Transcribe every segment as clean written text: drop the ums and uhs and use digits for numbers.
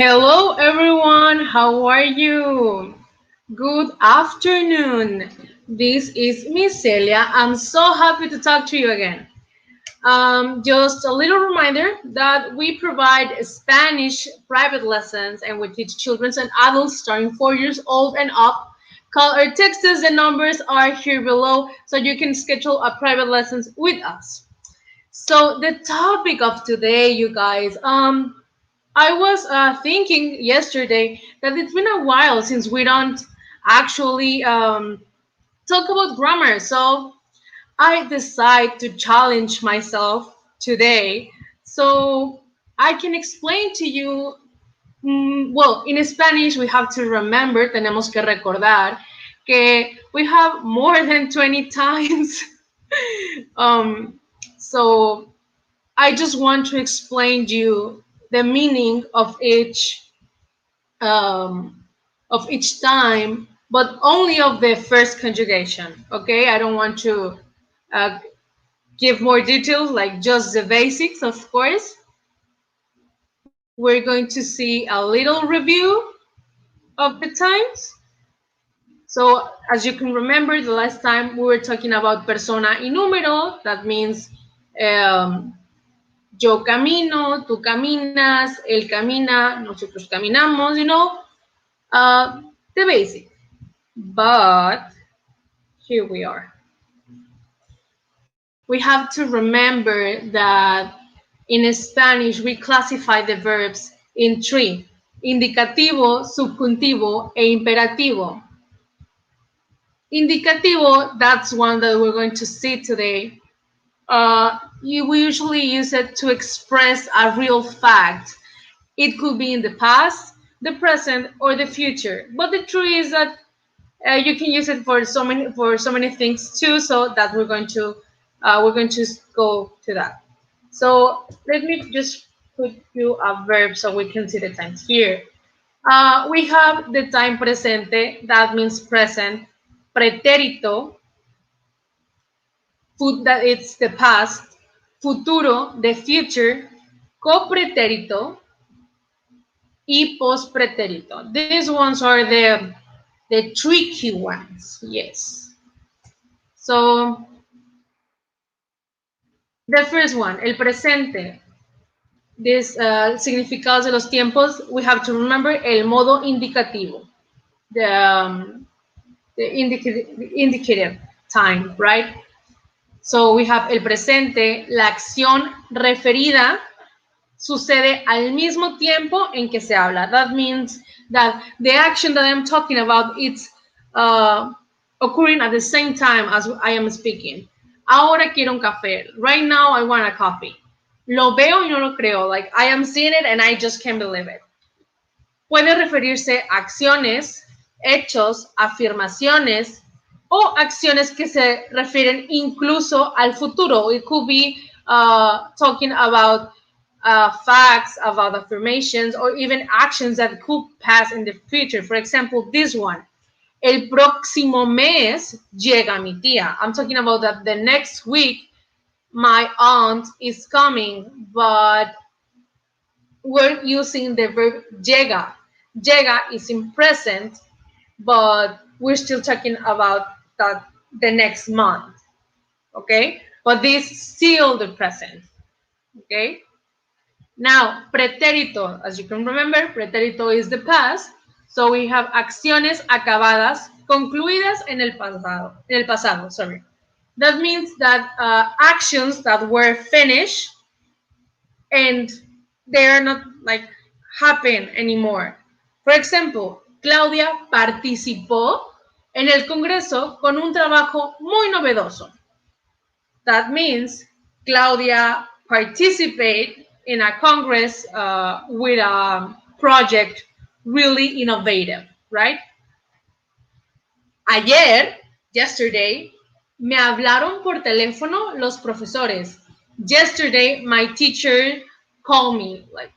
Hello, everyone. How are you? Good afternoon. This is Miss Celia. I'm so happy to talk to you again. Just a little reminder that we provide Spanish private lessons and we teach children and adults starting 4 years old and up. Call or text us. The numbers are here below so you can schedule a private lessons with us. So the topic of today, you guys, I was thinking yesterday that it's been a while since we don't actually talk about grammar. So I decide to challenge myself today so I can explain to you. Well, in Spanish, we have to remember, tenemos que recordar, que we have more than 20 times. um, so I just want to explain to you the meaning um, of each time, but only of the first conjugation. Okay, I don't want to uh, give more details, like just the basics, of course. We're going to see a little review of the times. So, as you can remember, the last time we were talking about persona y número. That means um, yo camino, tú caminas, él camina, nosotros caminamos, the basic. But here we are. We have to remember that in Spanish we classify the verbs in three: indicativo, subjuntivo, e imperativo. Indicativo, that's one that we're going to see today. We usually use it to express a real fact. It could be in the past, the present, or the future. But the truth is that you can use it for so many things too. So that we're going to go to that. So let me just put you a verb so we can see the times here. We have the time presente, that means present. Pretérito, that it's the past. Futuro, the future. Copretérito y postpretérito. These ones are the tricky ones. Yes. So the first one, el presente. This significados de los tiempos, we have to remember el modo indicativo, the indicative time, right? So we have el presente, la acción referida sucede al mismo tiempo en que se habla. That means that the action that I'm talking about, it's occurring at the same time as I am speaking. Ahora quiero un café. Right now I want a coffee. Lo veo y no lo creo. Like, I am seeing it and I just can't believe it. Puede referirse a acciones, hechos, afirmaciones o acciones que se refieren incluso al futuro. It could be talking about facts, about affirmations, or even actions that could pass in the future. For example, this one. El próximo mes llega mi tía. I'm talking about that the next week my aunt is coming, but we're using the verb llega. Llega is in present, but we're still talking about that the next month. Okay? But this is still the present. Okay? Now, pretérito, as you can remember, pretérito is the past. So we have acciones acabadas, concluidas en el pasado, sorry. That means that actions that were finished and they are not like happen anymore. For example, Claudia participó en el Congreso con un trabajo muy novedoso. That means Claudia participated in a Congress with a project really innovative, right? Ayer, yesterday, me hablaron por teléfono los profesores. Yesterday, my teacher called me, like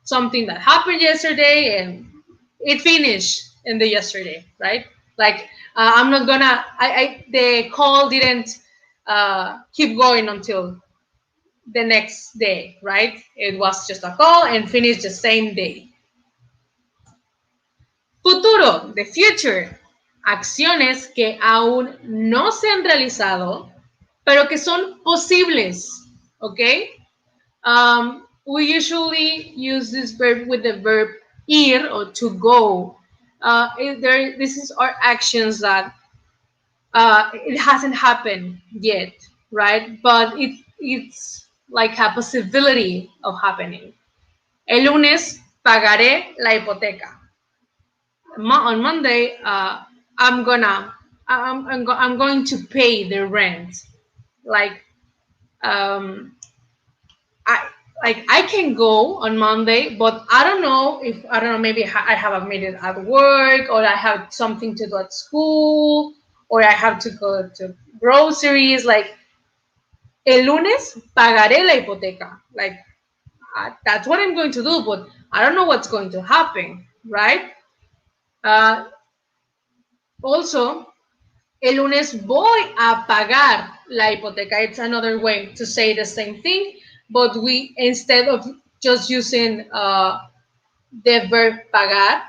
something that happened yesterday and it finished in the yesterday, right? Like, I'm not gonna, the call didn't keep going until the next day, right? It was just a call and finished the same day. Futuro, the future. Acciones que aún no se han realizado, pero que son posibles. Okay? We usually use this verb with the verb ir or to go. This is our actions that it hasn't happened yet, right? But it's like a possibility of happening. El lunes pagaré la hipoteca. On Monday, I'm going to pay the rent. Like, I can go on Monday, but I don't know, maybe I have a meeting at work, or I have something to do at school, or I have to go to groceries. Like, el lunes pagaré la hipoteca. Like, that's what I'm going to do, but I don't know what's going to happen, right? Also, el lunes voy a pagar la hipoteca. It's another way to say the same thing, but we, instead of just using the verb pagar,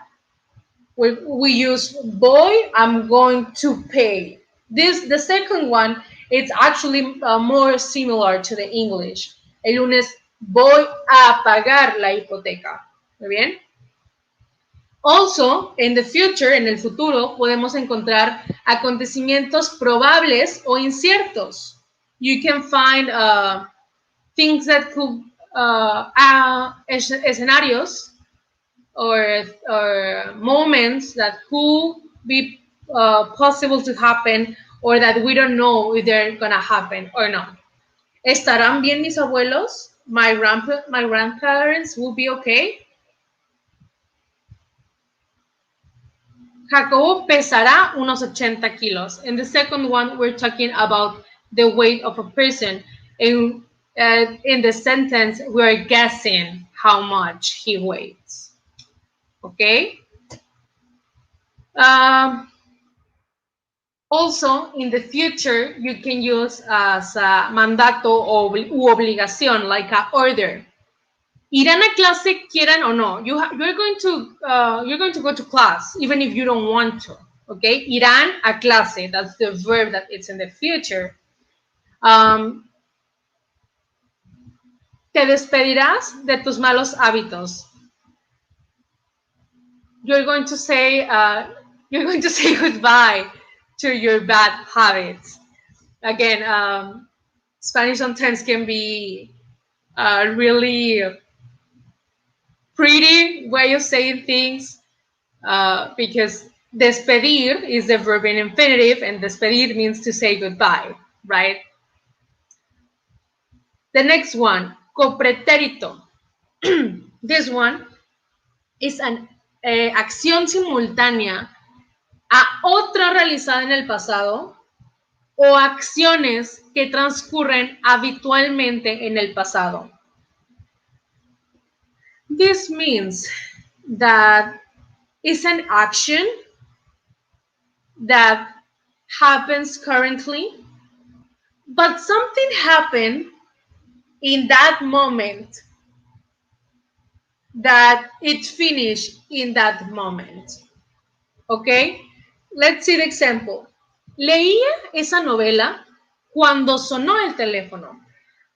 we use voy, I'm going to pay. The second one, it's actually more similar to the English. El lunes voy a pagar la hipoteca. ¿Muy bien? Also, in the future, en el futuro, podemos encontrar acontecimientos probables o inciertos. You can find things that could, escenarios or moments that could be possible to happen, or that we don't know if they're gonna happen or not. ¿Estarán bien mis abuelos? My grandparents will be okay. Jacobo pesará unos 80 kilos. In the second one, we're talking about the weight of a person. In the sentence, we're guessing how much he weighs. Okay? Also, in the future, you can use as a mandato u obligación, like an order. ¿Irán a clase quieran o no? You're going to go to class even if you don't want to. Okay, irán a clase. That's the verb that it's in the future. Te despedirás de tus malos hábitos. You're going to say goodbye to your bad habits. Again, Spanish sometimes can be really pretty way of saying things, because despedir is the verb in infinitive, and despedir means to say goodbye, right? The next one, copretérito. This one is an acción simultánea a otra realizada en el pasado o acciones que transcurren habitualmente en el pasado. This means that it's an action that happens currently, but something happened in that moment that it finished in that moment. Okay? Let's see the example. Leía esa novela cuando sonó el teléfono.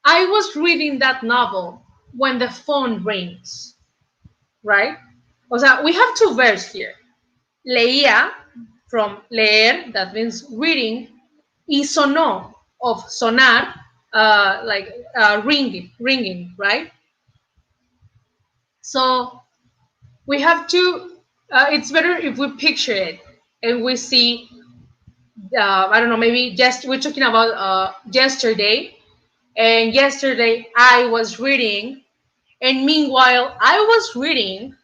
I was reading that novel when the phone rings. Right? O sea, we have two verbs here. Leía, from leer, that means reading, y sonó, of sonar, like ringing, right? So we have to, it's better if we picture it and we see, I don't know, maybe just we're talking about yesterday, and yesterday I was reading, and meanwhile I was reading,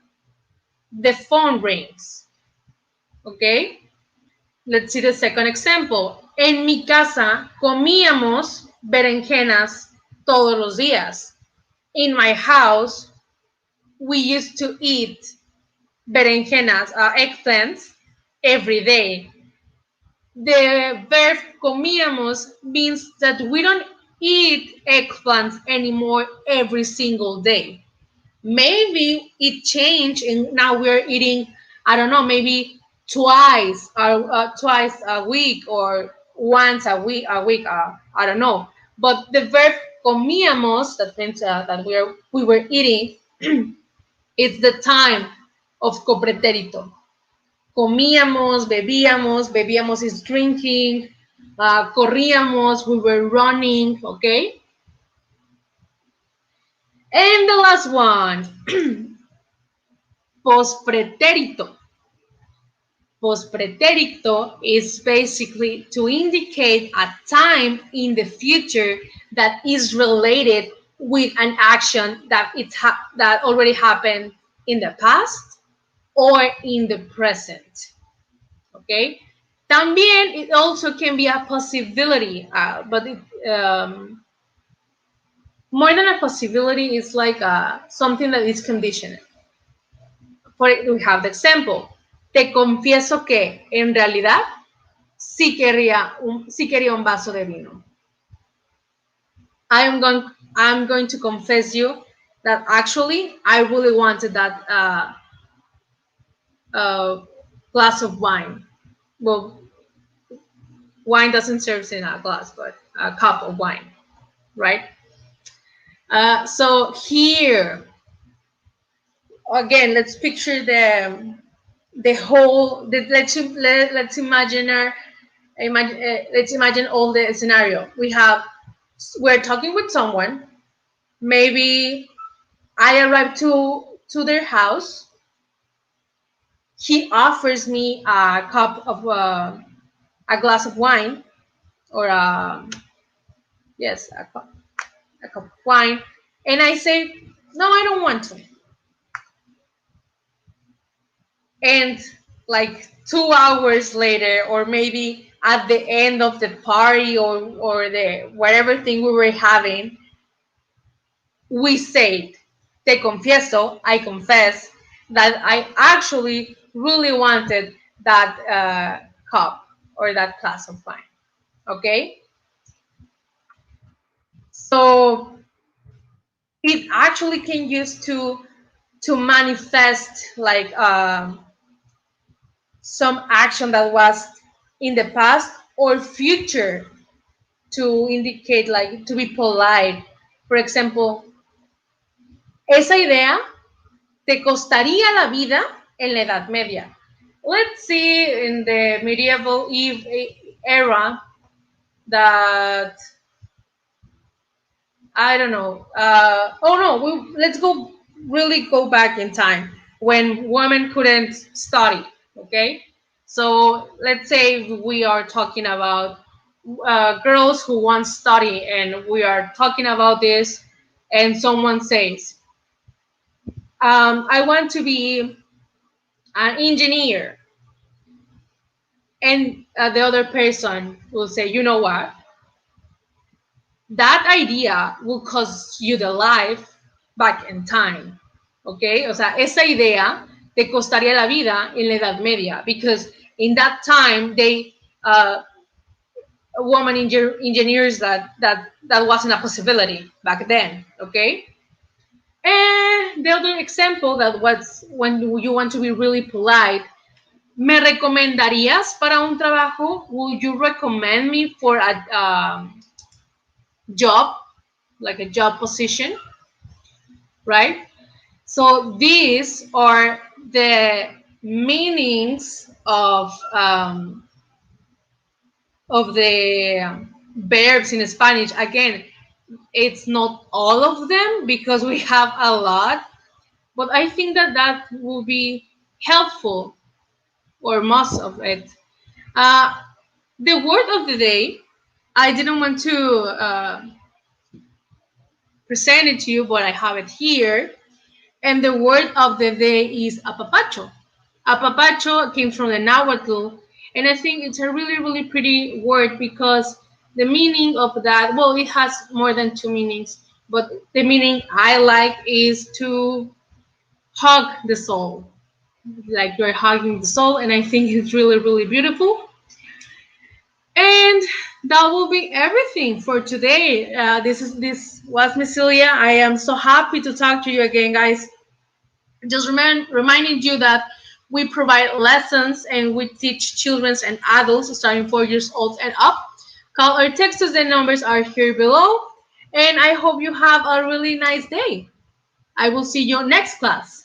the phone rings. Okay? Let's see the second example. En mi casa comíamos berenjenas todos los días. In my house, we used to eat berenjenas, eggplants, every day. The verb comíamos means that we don't eat eggplants anymore every single day. Maybe it changed and now we're eating I don't know, maybe twice a week or once a week. I don't know. But the verb comíamos, that means that we were eating, it's the time of copretérito. Comíamos, bebíamos is drinking, corríamos, we were running, okay? And the last one, pospretérito. Pospretérito is basically to indicate a time in the future that is related with an action that already happened in the past or in the present. Okay. También it also can be a possibility, but more than a possibility, it's like something that is conditional. We have the example. Te confieso que en realidad sí quería un vaso de vino. I'm going to confess you that actually I really wanted that glass of wine. Well, wine doesn't serve in a glass, but a cup of wine, right? So here, again, let's picture the whole. Let's imagine let's imagine all the scenario. We're talking with someone. Maybe I arrive to their house. He offers me a cup of a glass of wine, or yes, a cup of wine, and I say, no, I don't want to. And like 2 hours later, or maybe at the end of the party, or the whatever thing we were having, we said, te confieso, I confess, that I actually really wanted that cup or that glass of wine. Okay? So it actually can use to manifest like some action that was in the past or future, to indicate, like, to be polite. For example, esa idea te costaría la vida en la Edad Media. Let's see, in the medieval era, that, I don't know. Let's really go back in time when women couldn't study. Okay, so let's say we are talking about girls who want to study, and we are talking about this, and someone says, I want to be an engineer, and the other person will say, you know what? That idea will cost you the life back in time. Okay, o sea, esa idea te costaría la vida en la Edad Media, because in that time they woman engineers, that wasn't a possibility back then. Okay, and the other example, that was when you want to be really polite. ¿Me recomendarías para un trabajo? Would you recommend me for a job, like a job position, right? So these are the meanings of the verbs in Spanish. Again, it's not all of them because we have a lot, but I think that will be helpful, or most of it. The word of the day, I didn't want to present it to you, but I have it here. And the word of the day is apapacho. Apapacho came from the Nahuatl, and I think it's a really, really pretty word, because the meaning of that, well, it has more than two meanings, but the meaning I like is to hug the soul, like you're hugging the soul, and I think it's really, really beautiful. And that will be everything for today. This was Miss Celia. I am so happy to talk to you again, guys. Just reminding you that We provide lessons and we teach children and adults starting 4 years old and up. Call or text us. The numbers are here below. And I hope you have a really nice day. I will see you next class.